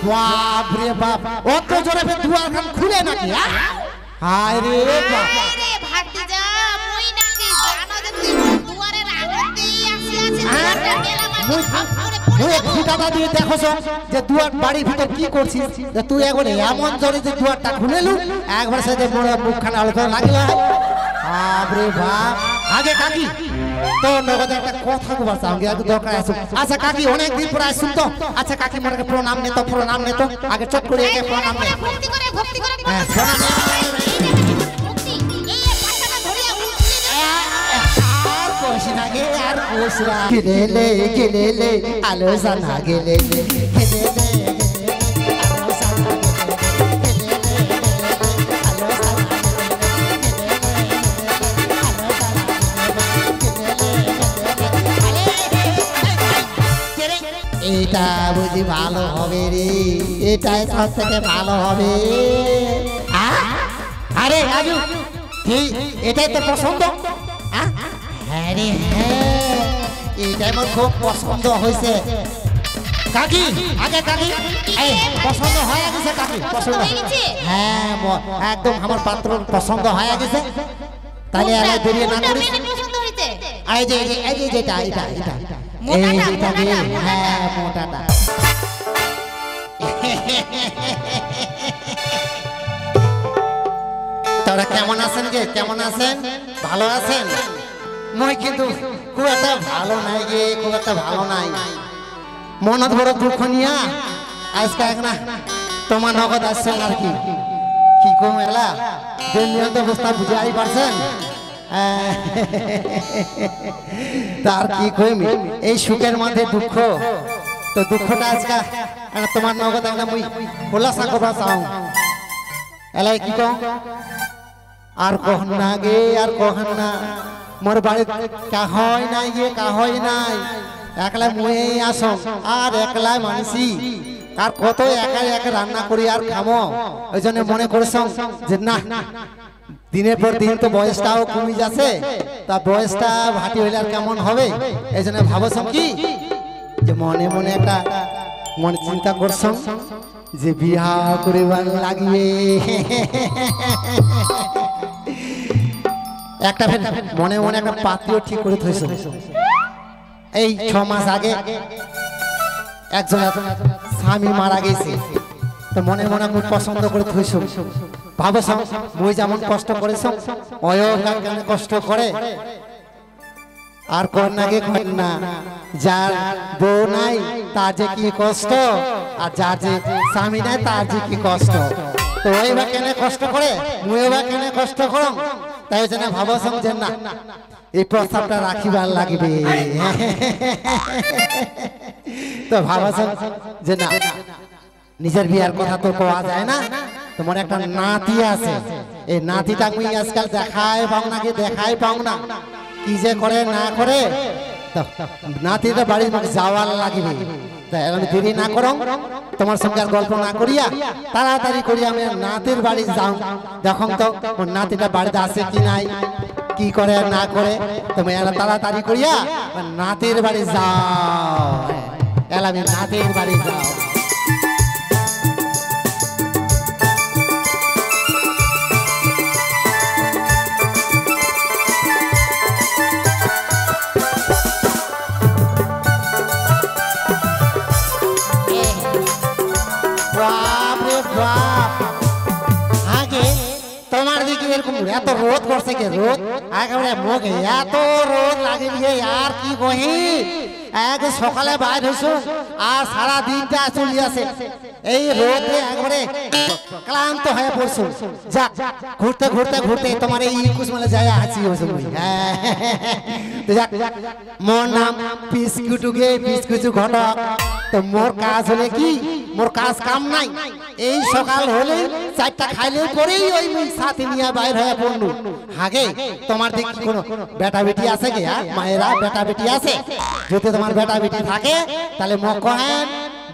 বাপ রে বাপ অত জোরে দুয়ার খান খুলে নাকি হায় রে বাপ রে ভাতিজা মুই নাকি জানো যে তুই দুয়ারের আগতেই আসি মুই ফুটাটা দিয়ে দেখছ যে দুয়ার বাড়ির ভিতর কি করছিস তুই একবার এমন জোরে যে দুয়ারটা খুলেলু একবার সাথে বড় মুখখানা আলোচনা লাগলো বাপ রে বাপ আগে কাকি তো নগদ একটা কথা কবার সঙ্গে আগে দরকার আছে আচ্ছা কাকি অনেক দিন পর আসুন তো আচ্ছা কাকি মনে প্রণাম নে তো আগে চট করে একে প্রণাম নে ভক্তি করে হ্যাঁ প্রণাম ভক্তি এই পাটাটা ধরিয়া আর কোশ না গে আর কোশ রা গেলেলে আলোচনা গেলেলে এটা বুঝি ভালো হবে রে এটাই সব থেকে ভালো হবে আরে রাজু এটাই তো পছন্দ হ্যাঁ রে হ্যাঁ এটাই আমার খুব পছন্দ হয়েছে কাকি আগে কাকি এই পছন্দ হয়ে গেছে কাকি পছন্দ হ্যাঁ একদম আমার পাত্র পছন্দ হয়ে গেছে তাহলে আর দেরি না করিস পছন্দ হইছে এই যে যেটা এটা হ্যাঁ মোটাটা তোরা কেমন আছেন গে কেমন আছেন ভালো আছেন মই কিন্তু খুব একটা ভালো নাই গে খুব একটা ভালো নাই মনত বড় দুঃখ নিয়া আজকে না তোমার নগদ আসছেন আর কি কম এলা দিন নিয়ন্ত অবস্থা বুঝাই পারছেন তার কি কইমি এই সুখের মধ্যে দুঃখ তো দুঃখটা আজকে তোমার নগদ একটা মুই খোলাসা করবা চাও এলাই কি কও আর কহন না গে আর কহন না মোর বাড়ি কাহই নাই গে কাহই নাই একলা মুই আসম আর একলা মানসি আর কত একা একা রান্না করি আর খামো ওই জন্য মনে করছম যে না দিনের পর দিন তো বয়সটাও কমে যাচ্ছে তা বয়সটা ভাটি হইলে আর কেমন হবে এই জন্য ভাবছম কি যে মনে মনে একটা মনে চিন্তা করছম যে বিয়া করিবার লাগিয়ে একটা মনে মনে একটা পাত্রীও ঠিক করে থইছ এই 6 মাস আগে একজন স্বামী মারা গেছে তো মনে মনে খুব পছন্দ করে থইছ ভাবছ মুই যেমন কষ্ট করেছ অয়ও কেন কষ্ট করে আর কন্যাকে কন্যা যার বউ নাই তার যে কি কষ্ট আর যার যে স্বামী নাই তার যে কি কষ্ট তো ওই বা কেন কষ্ট করে মুইও বা কেন কষ্ট করম তাই জন্য ভাবছ যে না এই প্রস্তাবটা রাখিবার লাগবে তো ভাবছ যে না নিজের বিয়ার কথা তো পাওয়া যায় না তোমার একটা নাতি আছে এই নাতিটা মুই আজকাল দেখাই পাও না কি যে করে না করে নাতিটা বাড়ির মুখে যাওয়ার লাগবে তাই আমি দেরি না করো তোমার সঙ্গে আর গল্প না করিয়া তাড়াতাড়ি করিয়া আমি নাতির বাড়ি যাও দেখো তো নাতিটা বাড়িতে আছে কি নাই কি করে না করে তুমি তাড়াতাড়ি করিয়া নাতির বাড়ি যাও আমি নাতির বাড়ি যাও তোমার দিকে এরকম এত রোদ করছে কে রোদ একেবারে মুখে এত রোদ লাগে আর কি কহি এক সকালে বাইর হইছো আর সারা দিনটা চলি আছে এই রোদে একবারে ক্লান্ত হয়ে পড়ছো যা ঘুরতে ঘুরতে ঘুরতে তোমার এই কুসমলে যায় হাসি হইছো মোর নাম পিসকুটু ঘটক তো মোর কাজ হলে কি মোর কাজ কাম নাই এই সকাল হলে চারটা খাইলে পরেই ওই মুই সাথে নিয়ে বাইর হয়ে পড়লু হাগে তোমার দিকে কোনো বেটা বেটি আছে কি মায়েরা বেটা বেটি আছে যদি তোমার বেটা বেটি থাকে তাহলে মোক কহেন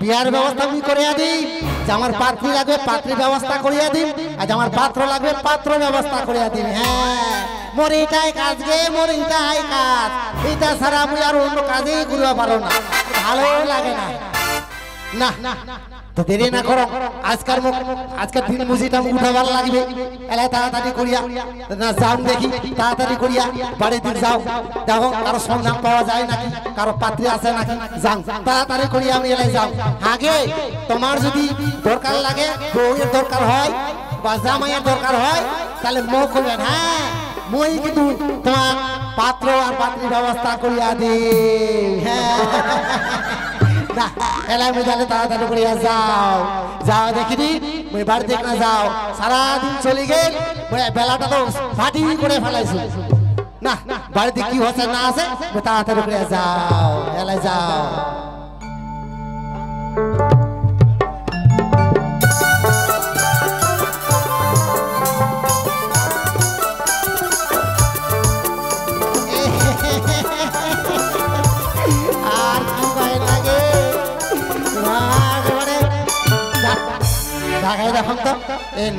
বিয়ার ব্যবস্থা আমি করিয়া দিই যে আমার পাত্রী লাগবে পাত্রী ব্যবস্থা করিয়া দিই আর আমার পাত্র লাগবে পাত্র ব্যবস্থা করিয়া দিই হ্যাঁ মোর এটাই কাজ গে, মোর এটাই কাজ, এটা ছাড়া আমি আর অন্য কাজেই করতে পারো না, ভালো লাগে না। না তো দেরি না করো, আজকের দিন মুজিটা উঠাবার লাগবে, এলাই তাড়াতাড়ি করিয়া না যাও, দেখি তাড়াতাড়ি করিয়া বাড়ির দিক যাও, দেখো কারো সন্ধান পাওয়া যায় নাকি, কারো পাত্রী আছে নাকি, যাও তাড়াতাড়ি করিয়া আমি এলাই যাও। আগে তোমার যদি দরকার লাগে, বউয়ের দরকার হয় বা জামাইয়ের দরকার হয়, তাহলে মুখ করবেন, হ্যাঁ মই কিন্তু তোমার পাত্র আর পাত্রীর ব্যবস্থা করিয়া দি। হ্যাঁ না এলাই মুই তাহলে তাড়াতাড়ি করিয়া যাও, যাও দেখিনি মুই বাড়ি দেখ না যাও, সারাদিন চলে গেল, বেলাটা তো ফাটি করে ফেলাইছি। না বাড়িতে কি হচ্ছে না আছে, তাড়াতাড়ি করিয়া যাও, এলাই যাও। দেখুন তো এই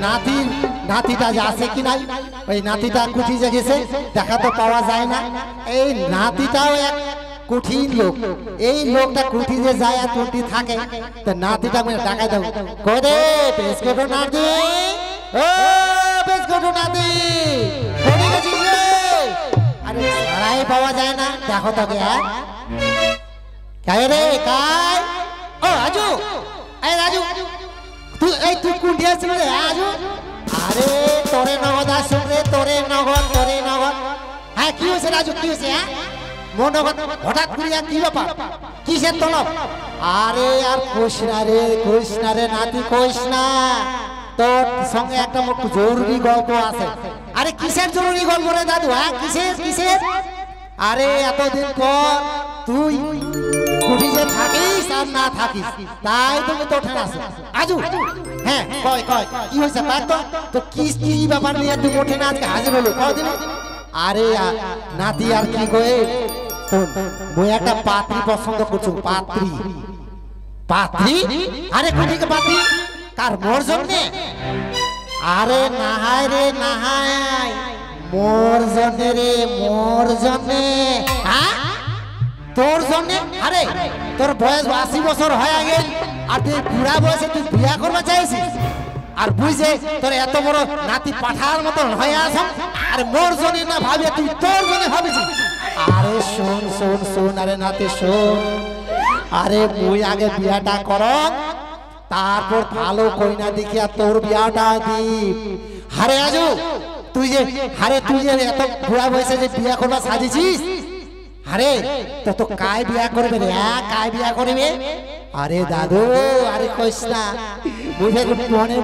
নাতিটা যে আছে কি নাই, ওই নাতিটা কুঠি যে গেছে, দেখা তো পাওয়া যায় না। এই নাতিটাও এক কঠিন লোক, এই লোকটা কুঠি যে যায় আর কুঠি থাকে, তো নাতিটা আমি টাকা দেবো, কোদে পেসকোটো নাতি, ও পেসকোটো নাতি, কোথায় গেছিস রে? আরে সারাই পাওয়া যায় না, দেখো তো কে কায় রে কায়, ও রাজু, এই রাজু তুই কুন্ডি আসছিল রে আজু? আরে তোরে নগদ আসুন রে, তোরে নগদ। হ্যাঁ কি হয়েছে রাজু, কি হয়েছে? হ্যাঁ মন নগদ হঠাৎ করিয়া কি ব্যাপার, কিসের তলব? আরে আর কৃষ্ণা রে নাতি, কৃষ্ণা তোর সঙ্গে একটা জরুরি গল্প আছে। আরে কিসের জরুরি গল্প রে দাদু? হ্যাঁ কিসের? আরে এতদিন পর তুই কুঠি যে থাকিস আর না থাকিস, তাই তুমি তো ওঠে আসো আজু। হ্যাঁ কয় কি হয়েছে তো কি ব্যাপার নিয়ে তুমি ওঠে না আজকে হাজির হলো কদিন? আরে নাতি আর কি কয়ে, মুই একটা পাত্রী পছন্দ করছো। পাত্রী? আরে কোথেকে পাত্রী? কার মোর জন্যে? আরে নাহায় রে নাহায়, মোর জন্যে। হ্যাঁ তোর জন্যে? আরে তোর বয়স 80 বছর হয়ে গেল আর তুই বুড়া বয়সে তুই বিয়া করবা চাইছিস, আর বুঝে তোর এত বড় নাতি পাঠার মতন হয়ে আস, আরে মোর জন্য না ভাবে তুই তোর জন্য ভাবিছিস। আরে শোন আরে নাতি শোন, আরে মুই আগে বিয়াটা কর, তারপর ভালো কইনা দেখিয়া তোর বিয়াটা দি। হারে আজু তুই যে এত বুড়া বয়সে যে বিয়া করবা সাজিছিস, আরে তো কায় বিয়া করবে রে? কায় বিয়া করবে? আরে দাদু আরে কইস না, বুঝে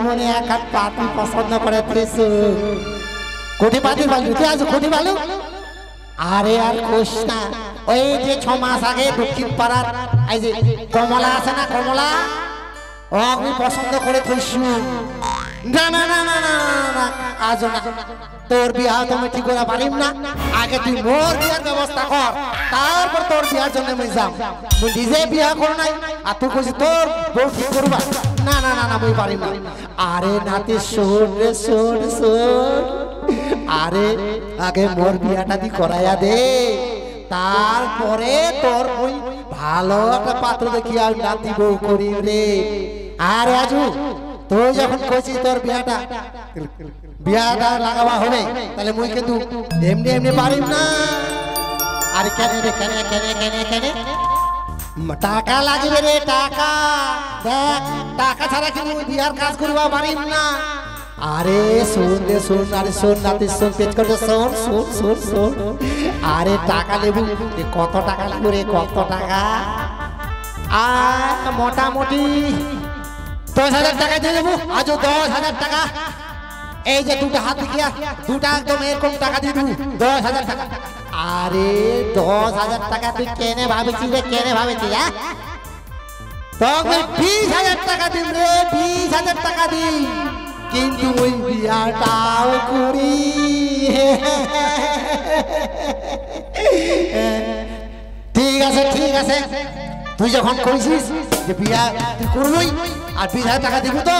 মনে এক হাত পাতি পছন্দ করে কোটি পাতি বালু, তুই আজ কোটি বালু। আরে আর কইস না, ওই যে 6 মাস আগে দক্ষিণ পাড়ার এই যে কমলা আছে না, কমলা ও আমি পছন্দ করে কইসু। না আজ না, তোর বিয়া তুমি ঠিক করে পারিম না, আগে তুই মোর বিয়ার ব্যবস্থা কর, তারপর তোর বিয়ার জন্য আমি যাম। মুই নিজে বিয়া কর নাই আর তুই কইছিস তোর বউ ঠিক করবা? না মুই পারিম না। আরে নাতি শোন, আরে আগে মোর বিয়াটা দি করাইয়া দে, তারপরে তোর ওই ভালো একটা পাত্র দেখিয়া নাতি বউ করি রে। আরে আজু তুই যখন কইছিস তোর বিয়াটা লাগাবা হবে, তাহলে মুই কিন্তু এমনি পারিম না। আরে কেন টাকা লাগবে রে, টাকা দেখ, টাকা ছাড়া কিন্তু বিয়ার কাজ করবা পারিম না। আরে শোন নাতি শোন, পেট করে শোন, আরে টাকা লেবু, কত টাকা লাগবে রে? কত টাকা? আর মোটামুটি 10,000 টাকা দিয়ে দেবো। আজও 10,000 টাকা, এই যে দুটো হাত দেখিয়া দুটা একদম এরকম টাকা দিয়ে দেবো, 10,000 টাকা। আরে 10,000 টাকা তুই কেনে ভাবেছিস রে? হ্যাঁ তখন 20,000 টাকা দিন রে, 20,000 টাকা দিন, কিন্তু ওই বিয়াটাও করি। ঠিক আছে, তুই যখন কইছিস যে বিয়া তুই করবই আর 20,000 টাকা দিব, তো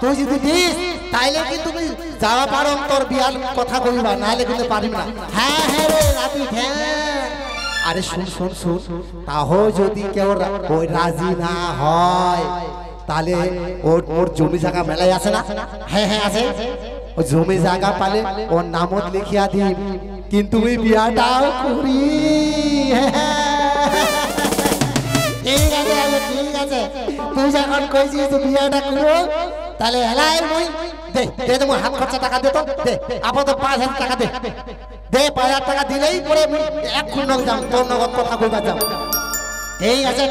তুই যদি দিস তাইলে কিন্তু যাওয়া পারো তোর বিয়ার কথা কইবা নাহলে কিন্তু পারিব না। হ্যাঁ হ্যাঁ রে রাতি হ্যাঁ। আরে শুন শুন শুন, তাও যদি কেউ ওই রাজি না হয় তাহলে ওর জমি জায়গা মেলায় আছে না? হ্যাঁ হ্যাঁ আছে। ও জমি জায়গা পালে ওর নামত লিখিয়া দিন, কিন্তু ওই বিয়াটাও করি। ঠিক আছে ঠিক আছে, তুই যখন কইছিস বিয়াটা করো তাহলে হেলাই মুই দে দে তো হাত খরচা টাকা দে, তো দে আপাতত 5,000 টাকা দে, দে 5,000 টাকা দিলেই পরে এক খুন যাম তোর নগদ কথা কইবা যাম।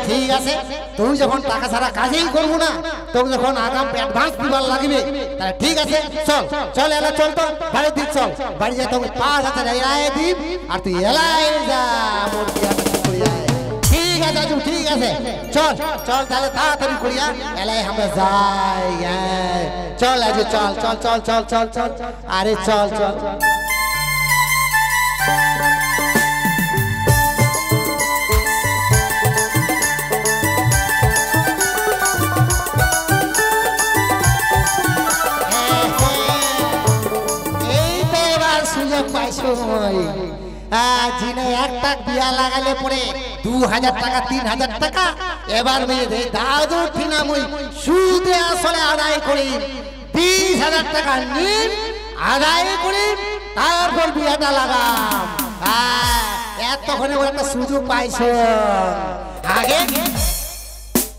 ঠিক আছে, তুই যখন টাকা ছাড়া কাজেই করবো না, তোকে যখন আগাম অ্যাডভান্স দিবার লাগবে তাহলে ঠিক আছে চল চল এলা চল তো বাড়ি দিক চল, বাড়ি যাই তোকে 5,000 এলাই দিব আর তুই এলাই যা মোর বিয়াটা করিয়া। ঠিক আছে আজু ঠিক আছে, চল চল তাহলে তাড়াতাড়ি করিয়া এলাই আমরা যাই। চল আজু চল চল চল চল চল চল আরে চল চল। একটা বিয়া লাগালে পরে 2,000 টাকা 3,000 টাকা এবার মেয়ে দাদু ঠিনা মুই সুদে আসলে আদায় করি 20,000 টাকা নিন আদায় করি তারপর বিয়াটা লাগাম। এতক্ষণে একটা সুযোগ পাইছো, আগে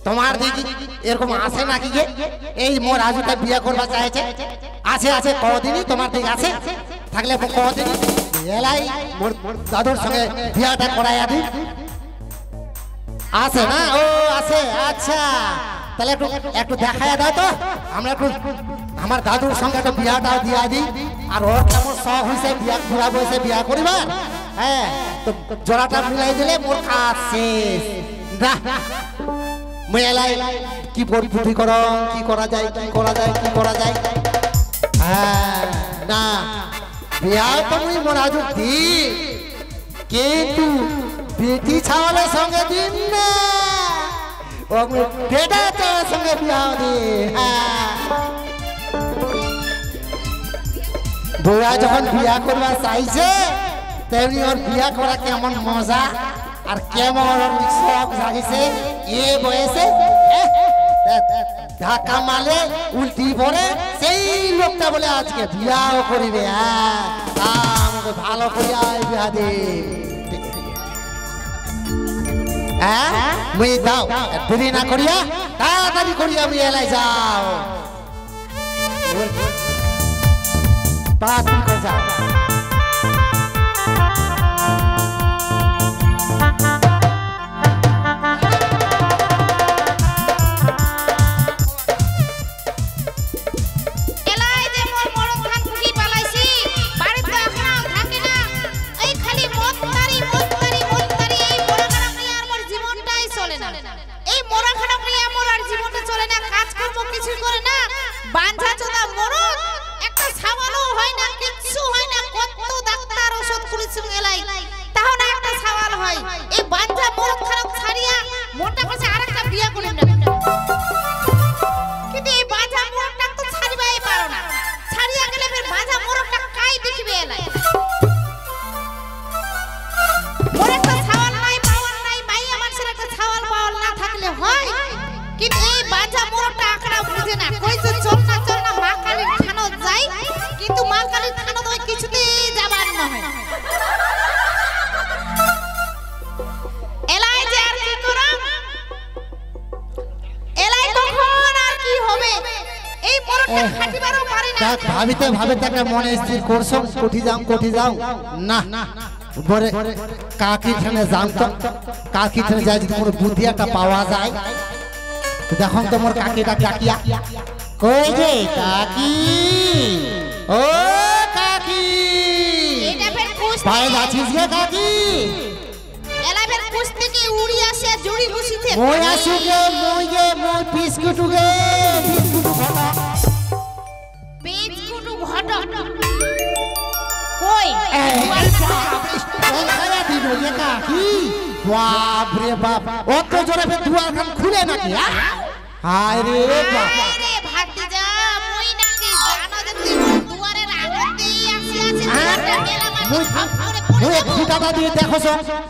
তোমার দিদি এরকম আছে নাকি গে? এই মোর আজুটা বিয়া করবা চাইছে, আছে আছে কদিনই তোমার দিক আছে থাকলে কদিনই এলাই মোর দাদুর সঙ্গে বিয়াটা করাইয়া দি আছে না? ও আছে, আচ্ছা তাহলে একটু একটু দেখাইয়া দাও তো, আমরা একটু আমার দাদুর সঙ্গে একটু বিয়াটাও দিয়া দিই। আর ওর কেমন শখ হয়েছে বিয়া ঘুরা বসে বিয়া করিবার, হ্যাঁ তো জোড়াটা মিলাই দিলে মোর কাজ শেষ। মেলাই কি বুদ্ধি করো, কি করা যায় কি করা যায় কি করা যায়। হ্যাঁ না বিয়া তো মুই মোর আজু দি, কিন্তু বেটি ছাওয়ালের সঙ্গে দিন না, ও বেটা ছাওয়ালের সঙ্গে বিয়া দি। বউয়া যখন বিয়া করবা চাইছে তেমনি ওর বিয়া করা কেমন মজা আর কেমন ওর শখ জাগিছে এ বয়সে ধাক্কা মালে উল্টি পড়ে সেই লোকটা বলে আজকে বিয়াও করিবে। আমাকে ভালো করিয়া বিয়া দে মুই দাও দেরি না করিয়া তাড়াতাড়ি করিয়া আমি এলাই যাও তাড়াতাড়ি করে যাও। ভাবিতে ভাবিতে একটা মনে স্থির করছো কোঠি যাও না পরে কাকিখানে যাম তো কাকিখানে যাই যদি কোনো বুদ্ধি একটা পাওয়া যায়। দেখুন তো মোর কাকিটা কাকিয়া কই যে কাকি, ও কাকি পায়ে যাচ্ছিস গে কাকি? এলাবের কুছ থেকে উড়ি আসে জড়ি বসিতে মই আসু গে মই বিস্কুট গে বিস্কুট ঘটা বিস্কুট ঘটা কই খায়া দিল এ কাকি। বাপ রে বাপ অত জোরে দুয়ার খান খুলে নাকি? হায় রে বাপ আরে ভাতিজা মই নাকি জানো যে তুই দুয়ারের হ্যাঁ? মুই ফুটাটা দিয়ে দেখো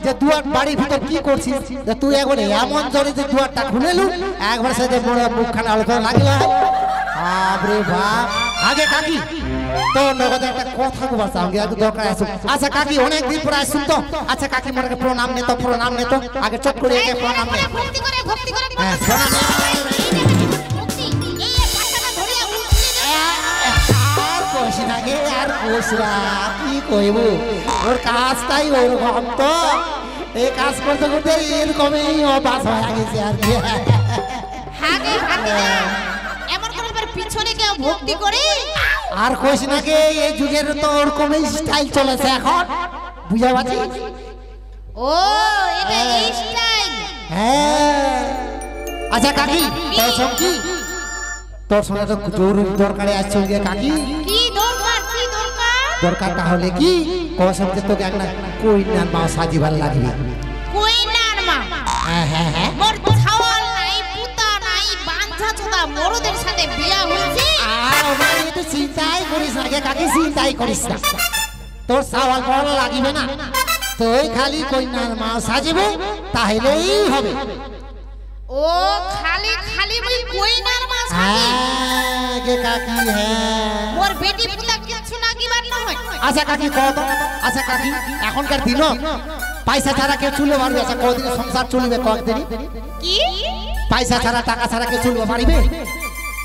যে দুয়ার বাড়ির ভিতর কি করছিস যে তুই একবার এমন জোরে যে দুয়ারটা খুলেলু একবার সাথে বড় মুখখানা আলোচনা লাগলো বাপরে বাপ আগে কাকি তো নগদ একটা কথা কবার সঙ্গে একটু দরকার আছে আচ্ছা কাকি অনেক দিন পরে আসুন তো আচ্ছা কাকি মনে প্রণাম নে তো আগে চট করে একে প্রণাম নে ভক্তি করে হ্যাঁ প্রণাম নে আর কইস না গে আর কইস না কি কইব ওর কাজটাই ওরকম তো এই কাজ করতে করতে এরকমই অবাস হয়ে গেছে আর কি হাগে এমন করে পিছনে কেউ ভক্তি করে আর কইস না গে এই যুগের তো ওরকমই স্টাইল চলেছে এখন বুঝা পাচ্ছিস ও এটা এই স্টাইল হ্যাঁ আচ্ছা কাকি তোর সব কি তোর সঙ্গে তো জরুরি দরকারে আসছে ওই কাকি কি দরকার দরকার তাহলে কি কসম যে তোকে একটা কইনার মা সাজিবার লাগবে কইনার মা হ্যাঁ মোর ছাওয়াল নাই পুতা নাই বাঞ্ছা ছোটা মরদের সাথে বিয়া হইছে আর ওই তো চিন্তাই করিস না গে কাকি চিন্তাই করিস না তোর ছাওয়াল বড় লাগিবে না তুই খালি কইনার মা সাজিবে তাহলেই হবে ও খালি মই কইনার মা সাজি হ্যাঁ গে কাকি হ্যাঁ মোর বেটি পুতা কিছু লাগিবার না হয় আচ্ছা কাকি কত আচ্ছা কাকি এখনকার দিন পয়সা ছাড়া কেউ চুলে পারবে আচ্ছা কদিন সংসার চলবে কয়েকদিন কি পয়সা ছাড়া টাকা ছাড়া কেউ চলবে পারিবে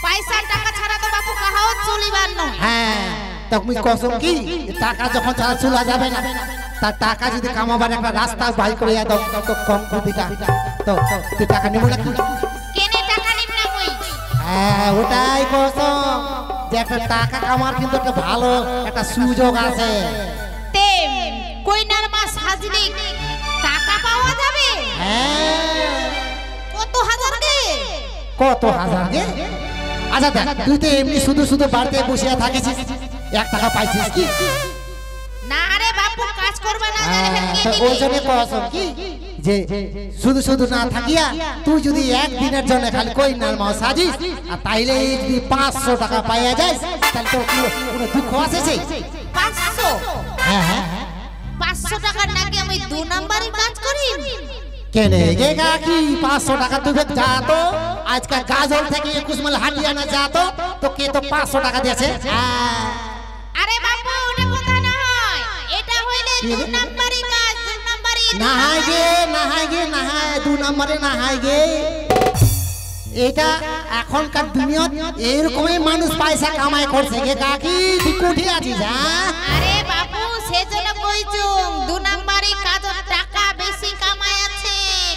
পয়সা টাকা ছাড়া তো বাপু কাহাও চলিবার না হ্যাঁ তুমি কসম কি টাকা যখন ছাড়া চলা যাবে না তার টাকা যদি কামাবার একটা রাস্তা বাই করে দাও তো কম কোটিটা তো তুই টাকা নেব না কেনে টাকা নিব না কই হ্যাঁ ওটাই কসম যে একটা টাকা কামার কিন্তু একটা ভালো একটা সুযোগ আছে তে কইনার মা সাজলে টাকা পাওয়া যাবে হ্যাঁ কত হাজার কে আচ্ছা দেখ তুই তো এমনি শুধু বাড়িতে বসে থাকিস 1 টাকা পাইছিস কি না রে বাপু কাজ করবা না তো ওই জন্য কসম কি যে শুধু না থাকিয়া তুই যদি একদিনের জন্য খালি কইনার মা সাজিস আর তাইলে যদি 500 টাকা পাইয়া যাস তাহলে তো কোনো দুঃখ আছে 500 হ্যাঁ 500 টাকার নাকি আমি 2 নাম্বারে কাজ করি কেনে গে কাকি 500 টাকা তুই যা তো আজকে গাজল থেকে 21 মাইল হাঁটিয়া না যা তো কে তো 500 টাকা দিয়েছে আরে বাপু ওটা কথা না হয় এটা হইলে 2 নাম্বারে কাজ 2 নাম্বারে না হয় গে 2 নম্বরে না হয় গে এটা এখনকার দুনিয়া এরকমই মানুষ পয়সা কামাই করছে গে কাকি তুই কোঠি আছিস আরে বাপু সেজন্য কইছুম 2 নাম্বারে কাজ টাকা বেশি কামাই আছে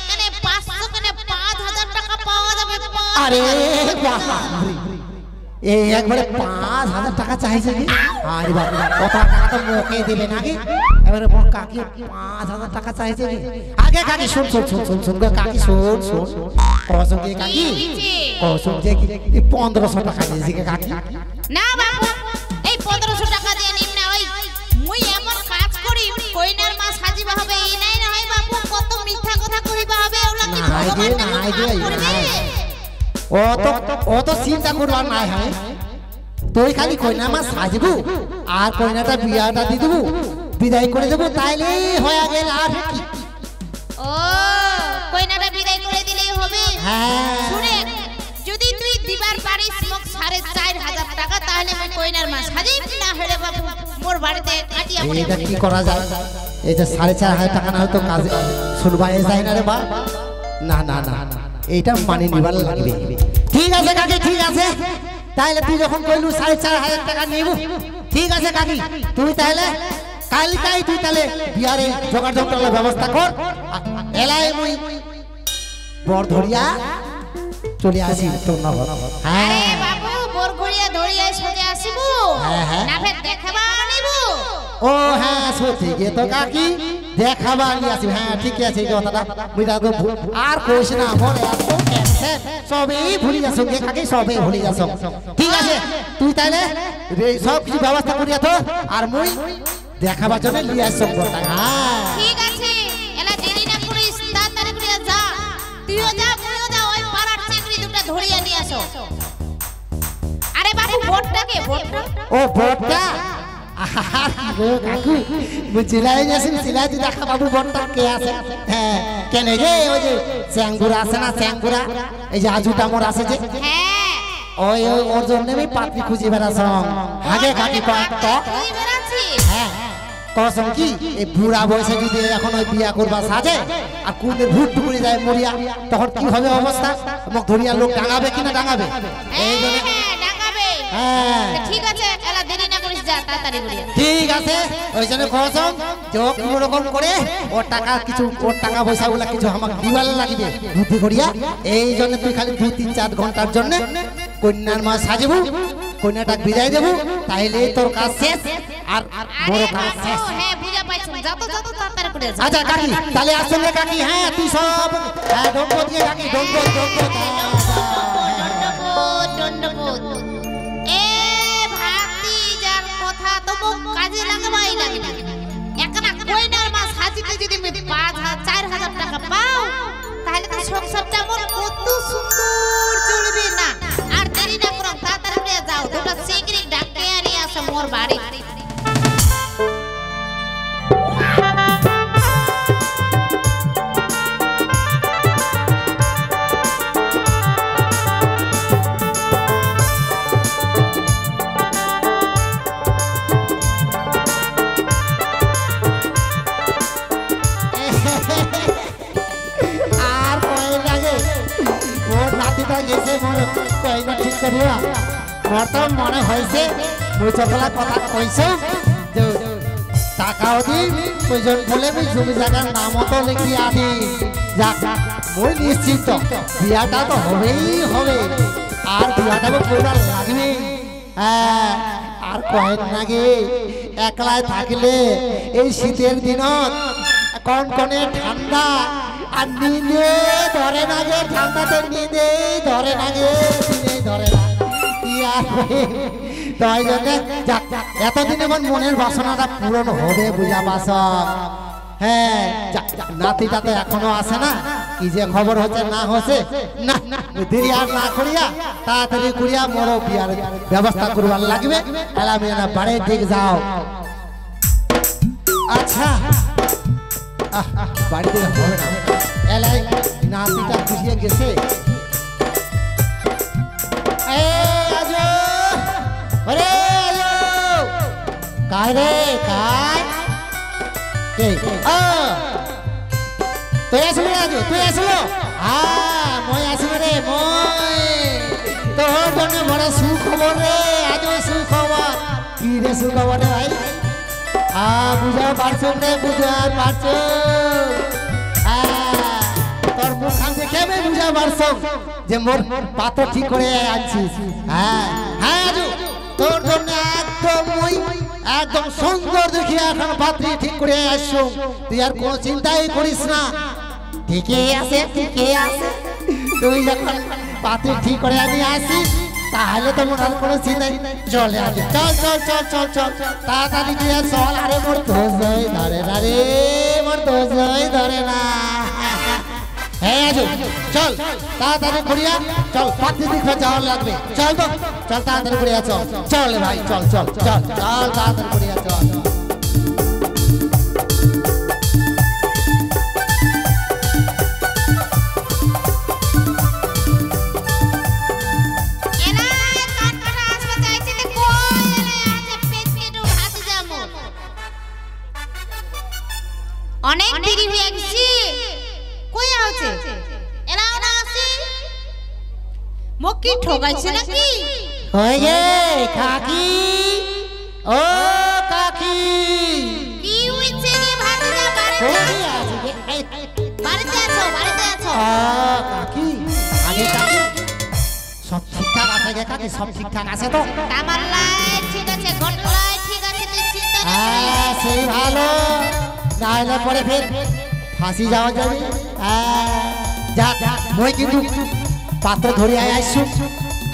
কেনে 500 কেনে 5000 টাকা পাওয়া যাবে আরে বাবা এই একবারে 5000 টাকা চাইছে কি আরে বাবা কত টাকা তো মোকে দিবে নাকি এবারে বল কাকি 5000 টাকা চাইছে কি আগে কাকি শুন গো কাকি শুন কসম কি কাকি কসম যে কি 1500 টাকা দিয়েছে কি কাকি না বাপু এই 1500 টাকা দিয়ে নিম না ওই মুই এমন কাজ করি কইনার মা সাজিবা হবে এই নাই না হয় বাপু কত মিথ্যা কথা কইবা হবে ওলা কি ভগবান ও তো চিন্তা করবার নাই হয় তুই খালি কইনা মা সাজবু আর কইনাটা বিয়াটা দি দেবু বিদায় করে দেবো তাইলে হয়ে গেল আর কি ও কইনাটা বিদায় করে দিলেই হবে হ্যাঁ শুনে যদি তুই দিবার পারিস মোক 4500 টাকা তাহলে আমি কইনার মা সাজিব না হলে বাপু মোর বাড়িতে কাটিয়া পড়ে এটা কি করা যায় এই যে 4500 টাকা না হয়তো কাজে শুনবাই যায় না রে বা না এইটা মানে নিবার লাগবে ঠিক আছে কাকি ঠিক আছে তাহলে তুই যখন কইলু 4500 টাকা নেব ঠিক আছে কাকি তুই তাহলে কালকাই তুই তাহলে বিয়ারে জোগাড় যন্ত্রের ব্যবস্থা কর এলাই মুই বর ধরিয়া চলে আসি তোর নগর আরে বাবু বরঘড়িয়া ধরিয়া সোজা আসিবু না ফের দেখাবা আনিব ও হ্যাঁ সত্যি গে তো কাকি দেখাবা আনি আসি হ্যাঁ ঠিক আছে এই কথাটা বুঝা তো আর কইছ না মনে এত টেনশন সবই ভুলি যাস গে কাকি সবই ভুলি যাস ঠিক আছে তুই তাহলে সব কিছু ব্যবস্থা করিয়া তো আর মুই দেখাবার জন্য লিয়া সব কথা হ্যাঁ ঠিক আছে এলা দেরি না করিস তাড়াতাড়ি করিয়া যা তুইও যা মুইও যা ওই পাড়ার চিংড়ি দুটো ধরিয়া নিয়ে আসো আরে বাবু ভোটটা কে ভোটটা ও ভোটটা কাকু বুঝলাই যাসিন সিলাই দি দেখা বাবু বড়টা কে আছে হ্যাঁ কেন গে ওই যে চ্যাঙ্গুরা আছে না চ্যাঙ্গুরা এই যে আজুটা মোর আছে যে হ্যাঁ ওই ওই ওর জন্য আমি পাত্রী খুঁজি বেড়াছম আগে কাকি কয় তো তুই বেরাচ্ছি হ্যাঁ কসম কি এই বুড়া বয়সে যদি এখন ওই বিয়া করবা সাজে আর কুদের ভূত টুকুরে যায় মরিয়া তখন কি হবে অবস্থা মুখ ধরিয়া লোক ডাঙাবে কিনা ডাঙাবে এই জন্য হ্যাঁ ডাকাবে হ্যাঁ ঠিক আছে এলা দেরি না করিস যা তাড়াতাড়ি করে ঠিক আছে ওই জন্য কসম যোগ কোনো রকম করে ওর টাকা কিছু ওর টাকা পয়সা গুলা কিছু আমাকে দিবার লাগবে বুদ্ধি করিয়া এই জন্য তুই খালি 2-3-4 ঘন্টার জন্য কন্যার মা সাজবু কন্যাটাকে বিদায় দেবো তাইলে তোর কাজ শেষ আর বড় কাজ শেষ হ্যাঁ বুঝা পাইছো যত যত তাড়াতাড়ি করে যা আচ্ছা কাকি তাহলে আসুন রে কাকি হ্যাঁ তুই সব হ্যাঁ ডম্বো দিয়ে কাকি ডম্বো দণ্ডবোধ এ ভাতি যার কথা তো মুখ কাজে লাগাবাই লাগবে একনা কইনার মাস হাজিতে যদি আমি 5,000-4,000 টাকা পাও তাহলে তো সংসারটা আমার কত সুন্দর চলবে না আর দেরি না করো তাড়াতাড়ি করে যাও দুটো সিগরি ডাকে আনি আসো মোর বাড়ি মনে হয়েছে মুচকলা কথা কইছ টাকাও দিন প্রয়োজন বলে জমি জায়গার নামও তো লিখিয়ে আনি যাক মই নিশ্চিত বিয়াটা তো হবেই হবে আর বিয়াটাকে কইবার লাগবে হ্যাঁ আর কয়েক নাগে একলাই থাকলে এই শীতের দিনত কনকনে ঠান্ডা আর নিদে ধরে না গে ঠান্ডাতে নিদেই ধরে না গে দিনেই ধরে না তাই জন্য এতদিন এখন মনের বাসনাটা পূরণ হবে বুঝা পাস হ্যাঁ নাতিটা তো এখনো আসে না কি যে খবর হচ্ছে না হচ্ছে না দেরি আর না করিয়া তাড়াতাড়ি করিয়া মোর বিয়ার ব্যবস্থা করবার লাগবে এলামি না বাড়ির দিক যাও আচ্ছা বাড়িতে হবে না এলাই নাতিটা বুঝিয়ে গেছে काय रे काय के তুই আসলো আজো তুই আসলো মই আসলো রে মই তোর জন্য বড় সুখবর রে আজো সুখবর কি রে সুখবর রে ভাই বুঝা পারছো রে বুঝা পারছো তোর মুখখান দেখে আমি বুঝা পারছো যে মোর পাত্র ঠিক করে আনছিস হ্যাঁ হ্যাঁ আজো তোর জন্য একদম সুন্দর দেখিয়ে এখন পাত্রী ঠিক করে আসছো তুই আর কোনো চিন্তাই করিস না ঠিকই আছে তুই যখন পাত্রী ঠিক করে আমি আসিস তাহলে তো মনে আর কোনো চিন্তাই চলে আসে চল তাড়াতাড়ি দিয়ে চল আরে মোর ধরে ধরে না রে মোর ধরে না হ্যাঁ আজু চল তাড়াতাড়ি করিয়া চল পাত্রী দেখে যাওয়ার লাগবে চল তো চল তাড়াতাড়ি করিয়া চল ভাই চল তাড়াতাড়ি করিয়া চল অনেক দেরি হয়ে গেছে কই আছে এলাও না আসি মক্কি ঠগাইছে নাকি কই গে কাকি ও কাকি কি হইছে রে ভাতিজা বাড়িতে আছো কাকি আগে কাকি সব ঠিকঠাক আছে গে কাকি সব ঠিকঠাক আছে তো আমার লাই ঠিক আছে গন্ডলাই ঠিক আছে তুই চিন্তা না সেই ভালো নাহলে পরে ফের ফাঁসি যাওয়া যাবে যাক মই কিন্তু পাত্র ধরে আইসু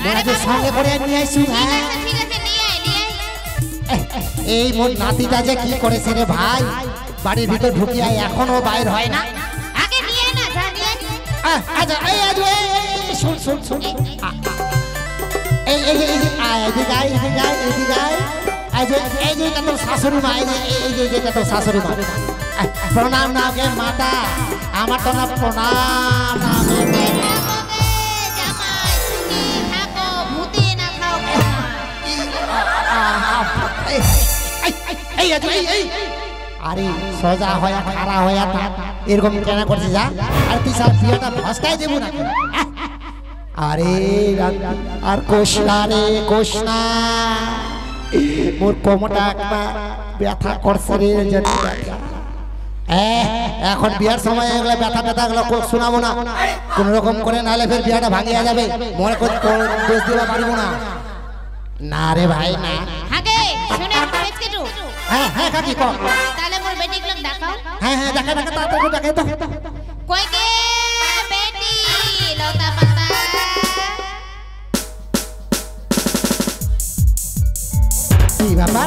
মোরাজের সঙ্গে করে নিয়ে আইসু ঠিক আছে নিয়ে আয় এই মোর নাতিটা যে কি করেছে রে ভাই বাড়ির ভিতর ঢুকিয়া এখনো বাইর হয় না আগে নিয়ে না যা নিয়ে আচ্ছা এই শুন এই এদিকে আয় এই যে এটা তো শাশুড়ি মা, এই যে এটা তো শাশুড়ি মা। প্রণাম না গে মাতা, আমার তো না প্রণাম না গে। জামাই সুখী থাকো, ভূতে না খাও। আরে সোজা হয়ে খাড়া হয়ে থাক, এরকম কেন করছিস? যা আর তুই সব বিয়েটা ভস্কাই দেবো না। আরে আর কোশনা রে কোশনা, মোর কোমরটা একটা ব্যথা করছে রে। এখন বিয়ার সময় এগুলো ব্যথা ব্যথা গুলো শোনাবো না কোন রকম করে, নাহলে ফের বিয়াটা ভাঙিয়া যাবে। মনে করে দোষ দিবা পারবো না। না রে ভাই না। আগে শুনে একটু। হ্যাঁ হ্যাঁ কাকি কও। তাহলে মোর বেটি গুলো ডাকাও। হ্যাঁ হ্যাঁ ডাকা ডাকা তাড়াতাড়ি ডাকে তো। কই গে বেটি লতা পাতা। কি বাবা?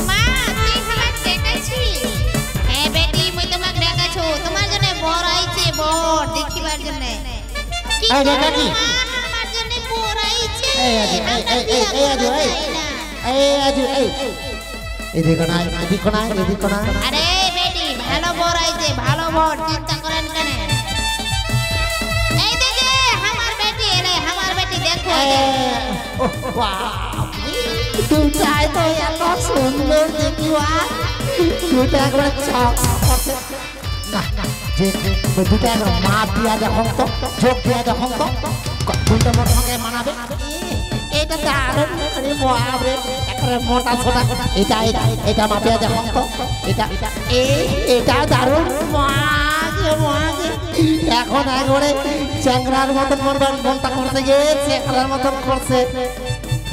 মা তুই আমাকে ডেকেছি? হ্যাঁ বেটি মই তোমাকে ডেকেছো, তোমার জন্য বর আইছে, বর দেখিবার জন্য। কি কাকি আমার জন্য বর আইছে? এদিকে না এদিকে না এদিকে না। আরে বেটি ভালো বর আইছে, ভালো বর, চিন্তা করেন কেন? এই দেখে আমার বেটি এলে, আমার বেটি দেখো। দুটাই তো এত সুন্দর দেখিবা, দুটা একবার দুটা একবার মা দিয়া দেখুন তো, চোখ দিয়া দেখুন তো, দুটো মোট সঙ্গে মানাবে। এটা দারুণ বাপরে, একেবারে মোটা ছোটা। এটা এটা এটা মাপিয়া দেখুন তো, এটা এটা দারুণ মাগে মাগে। এখন একবারে চ্যাংরার মতন মনটা করছে গে, চ্যাংরার মতন করছে।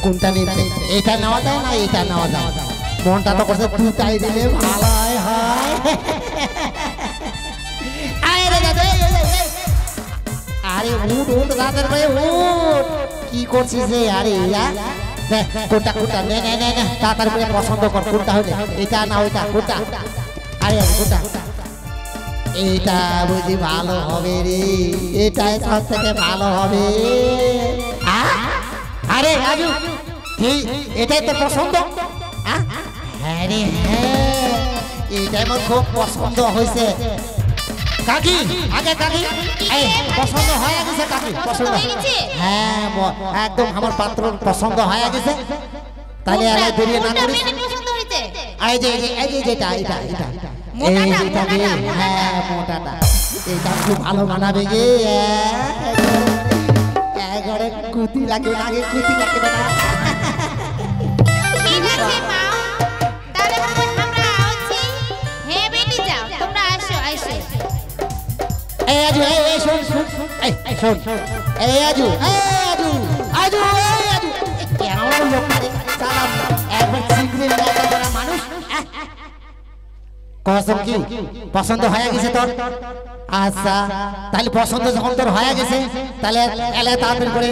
কোনটা নিতে? এটা নেওয়া যায় না এটা নেওয়া যায়? মনটা তো করছে দুটাই দিলে ভালো হয়। আরে উঠ উঠ রাতের ভাই উঠ, কি করছিস রে? আরে কোনটা কোনটা নে নে নে নে তাড়াতাড়ি করে পছন্দ কর, কোনটা হলে এটা না ওইটা কোনটা? আরে কোনটা? এটা বুঝি ভালো হবে রে, এটাই সব থেকে ভালো হবে। আরে রাজু এটাই তো পছন্দ? হ্যাঁ রে হ্যাঁ, এটাই আমার খুব পছন্দ হয়েছে। কাকি আগে কাকি পছন্দ হয়ে গেছে, কাকি পছন্দ। হ্যাঁ একদম আমার পাত্র পছন্দ হয়ে গেছে। তাহলে আরে দেরি না করিস। এই যে এই যে যেটা এটা এটা এই যেটা রে, হ্যাঁ মোটাটা, এটা খুব ভালো মানাবে গে। একবারে কুতি লাগবে না, আগে কুতি লাগবে না। ঠিক আছে মা, তাহলে আমরা আছি। হ্যাঁ বেটি যাও, তোমরা আসো আসো। এই আজু এই শোন শোন এই শোন এই আজু আজু আজু এই আজু কেমন লোক রে, সালাম একবার চিংড়ি মাথা করা মানুষ। কসম কি পছন্দ হয়ে গেছে তোর? আচ্ছা তাহলে পছন্দ যখন তোর হয়ে গেছে, তাহলে এলে তাড়াতাড়ি করে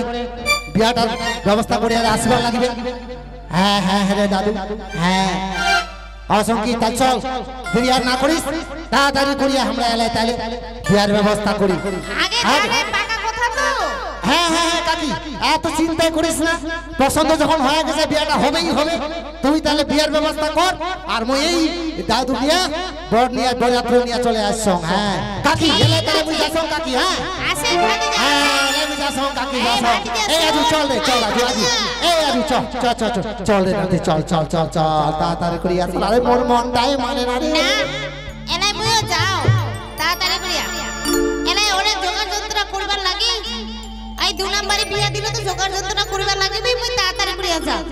বিয়াটার ব্যবস্থা করে আসবার লাগবে। হ্যাঁ হ্যাঁ হ্যাঁ রে দাদু, হ্যাঁ কসম কি, তাই চল দেরি আর না করিস, তাড়াতাড়ি করিয়া আমরা এলে তাহলে বিয়ার ব্যবস্থা করি। আগে পাকা কথা তো। হ্যাঁ হ্যাঁ হ্যাঁ কাকি, এত চিন্তাই করিস না, পছন্দ যখন হয়ে গেছে বিয়াটা হবেই হবে। তুই তাহলে বিয়ার ব্যবস্থা কর, আর মই এই দাদু নিয়ে বর নিয়ে বরযাত্রী নিয়ে চলে আসছো। হ্যাঁ কাকি এলে তাহলে বুঝ আসো কাকি। হ্যাঁ আসে ভাতি যা। হ্যাঁ এলে বুঝ আসো কাকি, আসো। এই আজু চল রে, চল আজু আজু এই আজু চল চল চল চল চল রে দাদি, চল চল চল চল তাড়াতাড়ি করি আসো। আরে মোর মনটাই মানে না রে। না এলাই বইও যাও তাড়াতাড়ি করিয়া। এলাই অনেক জোগাড় যন্ত্র করবার লাগি, এই 2 নম্বরে বিয়া দিল তো জোগাড় যন্ত্র করবার লাগি, তুই তাড়াতাড়ি করিয়া যাও।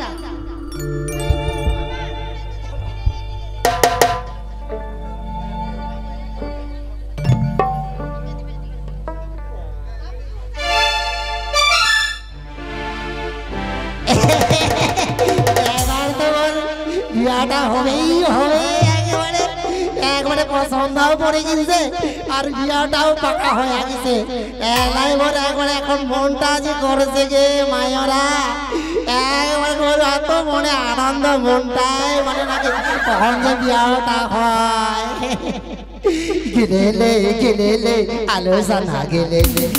বিয়াটা হবেই হবে, একেবারে একবারে পছন্দও পড়ে গেছে, আর বিয়াটাও পাকা হয়ে গেছে। এলাই বলে একবারে এখন মনটা যে করেছে গে মায়রা, একবারে এত মনে আনন্দ, মনটাই মানে নাকি কখন যে বিয়াটা হয়। গেলে গেলে আলোচনা গেলে গেলে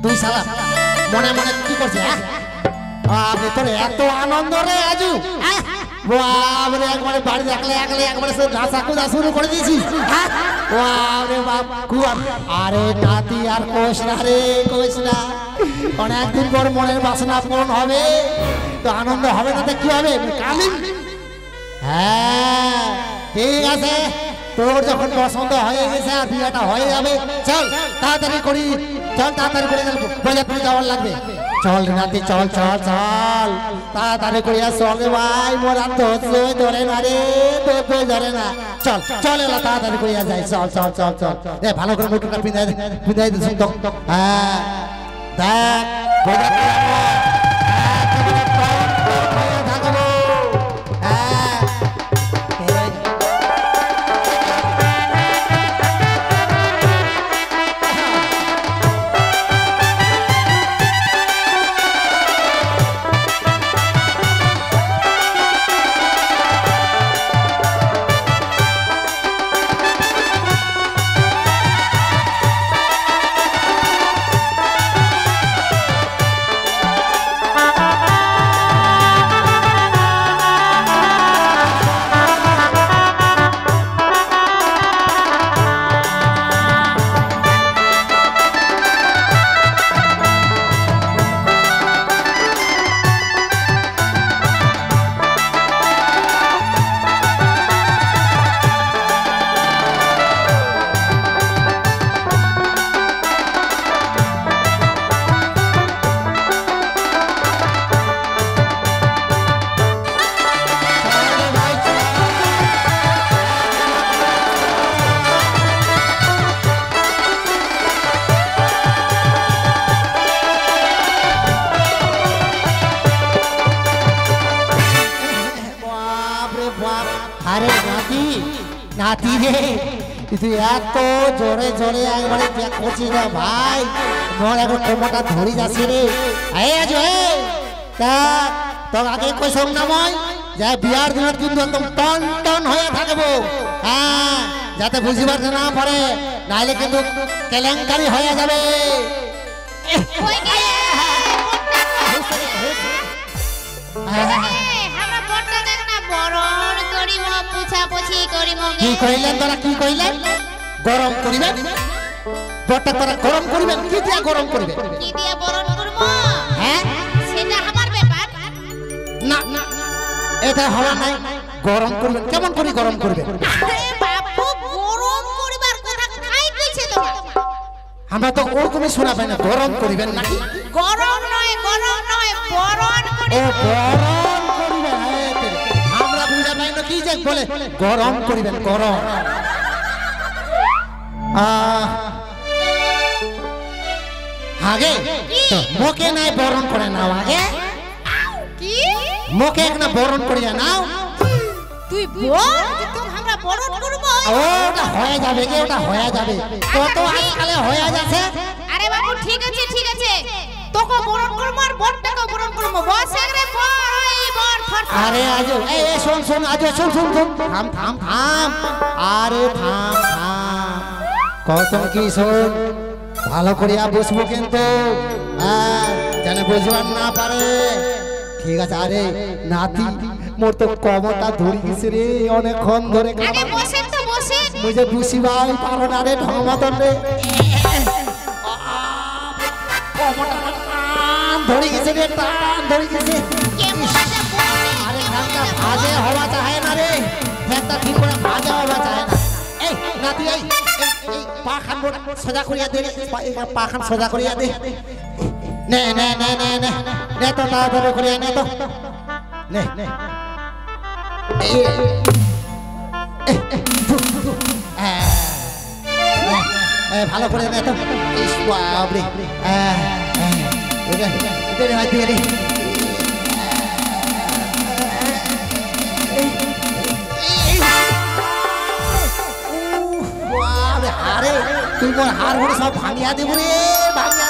তুই শালা মনে মনে কি করছিস হ্যাঁ আরে তোর এত আনন্দ রে আজু বাবরে একবারে বাড়ি দেখলে একবারে সে নাচা কুদা শুরু করে দিয়েছিস বাবরে বাপ আরে নাতি আর কোষ না রে কোষ না অনেকদিন পর মনের বাসনা পূরণ হবে তো আনন্দ হবে তাতে কি হবে কালি হ্যাঁ ঠিক আছে তোর যখন পছন্দ হয়ে গেছে আর বিয়েটা হয়ে যাবে চল তাড়াতাড়ি করি চল তাড়াতাড়ি করে বলে যাওয়ার লাগবে চল নাতি চল চল চল তাড়াতাড়ি করে চল রে ভাই মোরা ধরে ধরে না রে ধরে না চল চল এলা তাড়াতাড়ি করে যাই চল চল চল চল এ ভালো করে মুখটা পিঁধাই দিস তো হ্যাঁ দেখ নাতি রে তুই এত জোরে জোরে একবারে করছিস না ভাই মোর এখন কোমরটা ধরি যাচ্ছে রে এই আজ তোর আগে কই সব নাময় যে বিয়ার দিন কিন্তু একদম টন টন হয়ে থাকবো হ্যাঁ যাতে বুঝিবার না পড়ে নাইলে কিন্তু কেলেঙ্কারি হয়ে যাবে কি কইলেন তোরা কি কইলেন গরম করিবেন বটটা তোরা গরম করিবেন কি দিয়া গরম করিবেন কি দিয়া বরণ করব হ্যাঁ সেটা আমার ব্যাপার না না এটা হওয়া নাই গরম করবেন কেমন করে গরম করবেন আরে বাপু গরম করিবার কথা কাই কইছে তোমার আমরা তো ওরকমই শোনা পাই না গরম করিবেন নাকি গরম নয় বরণ ও গরম করিবেন আমরা বুঝা পাই না কি যে বলে গরম করিবেন গরম আগে মুখে নাই বরণ করে নাও আগে কি মুখে এক না বরণ করিয়া নাও তুই বল যে তুমি আমরা বরণ করব ওটা হয়ে যাবে কি ওটা হয়ে যাবে কত আজকালে হয়ে যাচ্ছে আরে বাবু ঠিক আছে তোকে বরণ করব আর বরটাকে বরণ করব বস রে বর ফট আরে আজ এই শুন আজ শুন থাম আরে থাম কত কি শুন ভালো করিয়া বসবো কিন্তু জানে বুঝবার না পারে ঠিক আছে আরে নাতি মোর তো কমরটা ধরে গেছে রে অনেকক্ষণ ধরে আরে বসেন তো বসেন মুঝে বুঝিবাই পারো না রে ঢং মতন রে কমরটা টান ধরে গেছে রে টান ধরে গেছে আরে ঢংটা ভাজে হওয়া চায় না রে একটা ঠিক করে ভাজে হওয়া চায় না এই নাতি এই পাখান সোজা করিয়া দে পাখান সোজা করিয়া দে নে তো তাড়াতাড়ি করিয়া নে তো নে ভালো করে নে তো বাবরে আরে তুই মোর হাড় সব ভাঙিয়া দেব রে ভাঙিয়া